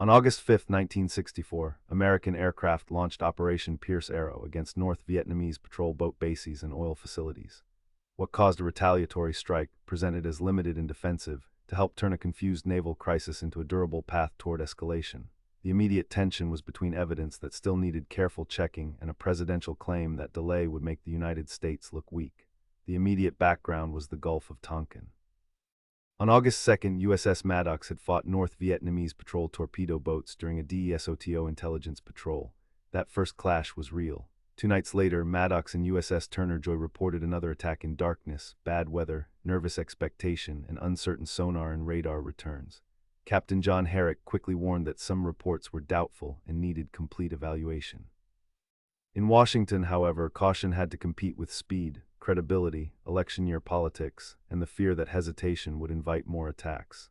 On August 5, 1964, American aircraft launched Operation Pierce Arrow against North Vietnamese patrol boat bases and oil facilities. What caused a retaliatory strike, presented as limited and defensive, to help turn a confused naval crisis into a durable path toward escalation. The immediate tension was between evidence that still needed careful checking and a presidential claim that delay would make the United States look weak. The immediate background was the Gulf of Tonkin. On August 2, USS Maddox had fought North Vietnamese patrol torpedo boats during a DESOTO intelligence patrol. That first clash was real. 2 nights later, Maddox and USS Turner Joy reported another attack in darkness, bad weather, nervous expectation, and uncertain sonar and radar returns. Captain John Herrick quickly warned that some reports were doubtful and needed complete evaluation. In Washington, however, caution had to compete with speed, credibility, election year politics, and the fear that hesitation would invite more attacks.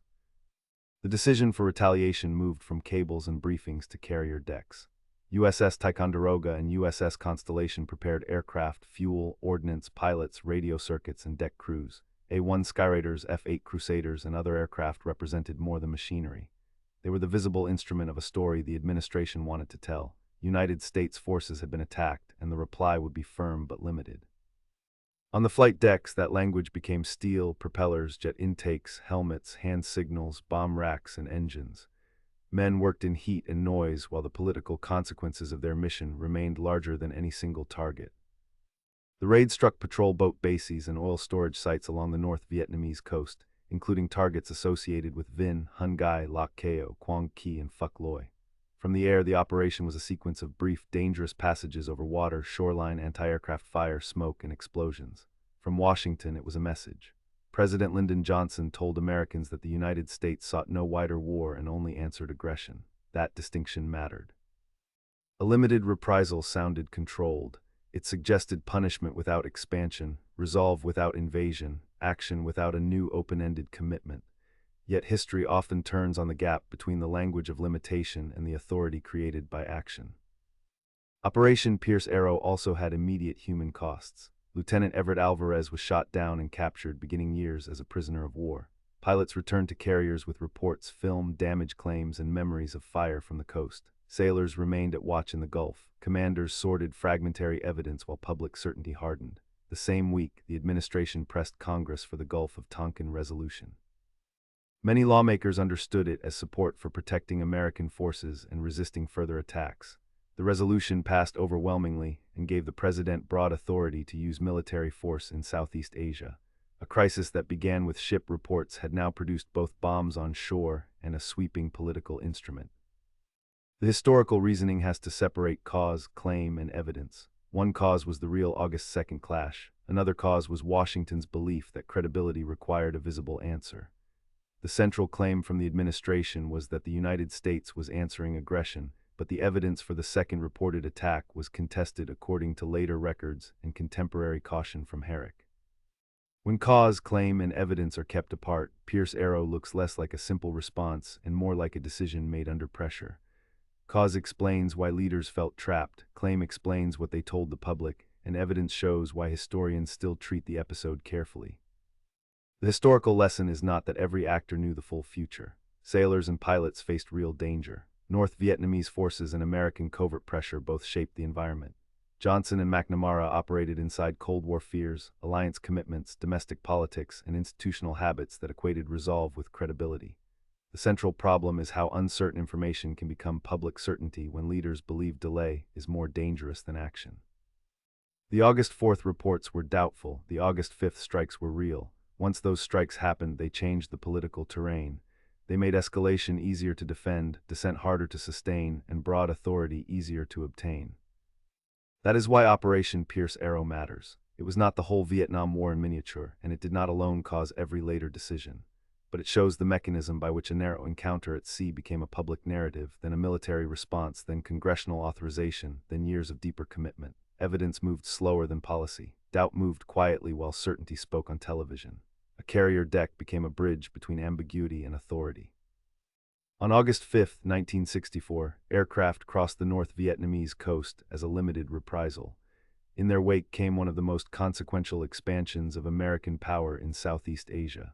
The decision for retaliation moved from cables and briefings to carrier decks. USS Ticonderoga and USS Constellation prepared aircraft, fuel, ordnance, pilots, radio circuits, and deck crews. A-1 Skyraiders, F-8 Crusaders, and other aircraft represented more than machinery. They were the visible instrument of a story the administration wanted to tell. United States forces had been attacked, and the reply would be firm but limited. On the flight decks, that language became steel, propellers, jet intakes, helmets, hand signals, bomb racks, and engines. Men worked in heat and noise while the political consequences of their mission remained larger than any single target. The raid struck patrol boat bases and oil storage sites along the North Vietnamese coast, including targets associated with Vinh, Hun Gai, Lac Cao, Quang Qui, and Phuc Loi. From the air, the operation was a sequence of brief, dangerous passages over water, shoreline, anti-aircraft fire, smoke, and explosions. From Washington, it was a message. President Lyndon Johnson told Americans that the United States sought no wider war and only answered aggression. That distinction mattered. A limited reprisal sounded controlled. It suggested punishment without expansion, resolve without invasion, action without a new open-ended commitment. Yet history often turns on the gap between the language of limitation and the authority created by action. Operation Pierce Arrow also had immediate human costs. Lieutenant Everett Alvarez was shot down and captured, beginning years as a prisoner of war. Pilots returned to carriers with reports, film, damage claims, and memories of fire from the coast. Sailors remained at watch in the Gulf. Commanders sorted fragmentary evidence while public certainty hardened. The same week, the administration pressed Congress for the Gulf of Tonkin resolution. Many lawmakers understood it as support for protecting American forces and resisting further attacks. The resolution passed overwhelmingly and gave the president broad authority to use military force in Southeast Asia. A crisis that began with ship reports had now produced both bombs on shore and a sweeping political instrument. The historical reasoning has to separate cause, claim, and evidence. One cause was the real August 2 clash. Another cause was Washington's belief that credibility required a visible answer. The central claim from the administration was that the United States was answering aggression, but the evidence for the second reported attack was contested according to later records and contemporary caution from Herrick. When cause, claim, and evidence are kept apart, Pierce Arrow looks less like a simple response and more like a decision made under pressure. Cause explains why leaders felt trapped, claim explains what they told the public, and evidence shows why historians still treat the episode carefully. The historical lesson is not that every actor knew the full future. Sailors and pilots faced real danger. North Vietnamese forces and American covert pressure both shaped the environment. Johnson and McNamara operated inside Cold War fears, alliance commitments, domestic politics, and institutional habits that equated resolve with credibility. The central problem is how uncertain information can become public certainty when leaders believe delay is more dangerous than action. The August 4th reports were doubtful. The August 5th strikes were real. Once those strikes happened, they changed the political terrain. They made escalation easier to defend, dissent harder to sustain, and broad authority easier to obtain. That is why Operation Pierce Arrow matters. It was not the whole Vietnam War in miniature, and it did not alone cause every later decision. But it shows the mechanism by which a narrow encounter at sea became a public narrative, then a military response, then congressional authorization, then years of deeper commitment. Evidence moved slower than policy. Doubt moved quietly while certainty spoke on television. A carrier deck became a bridge between ambiguity and authority. On August 5, 1964, aircraft crossed the North Vietnamese coast as a limited reprisal. In their wake came one of the most consequential expansions of American power in Southeast Asia.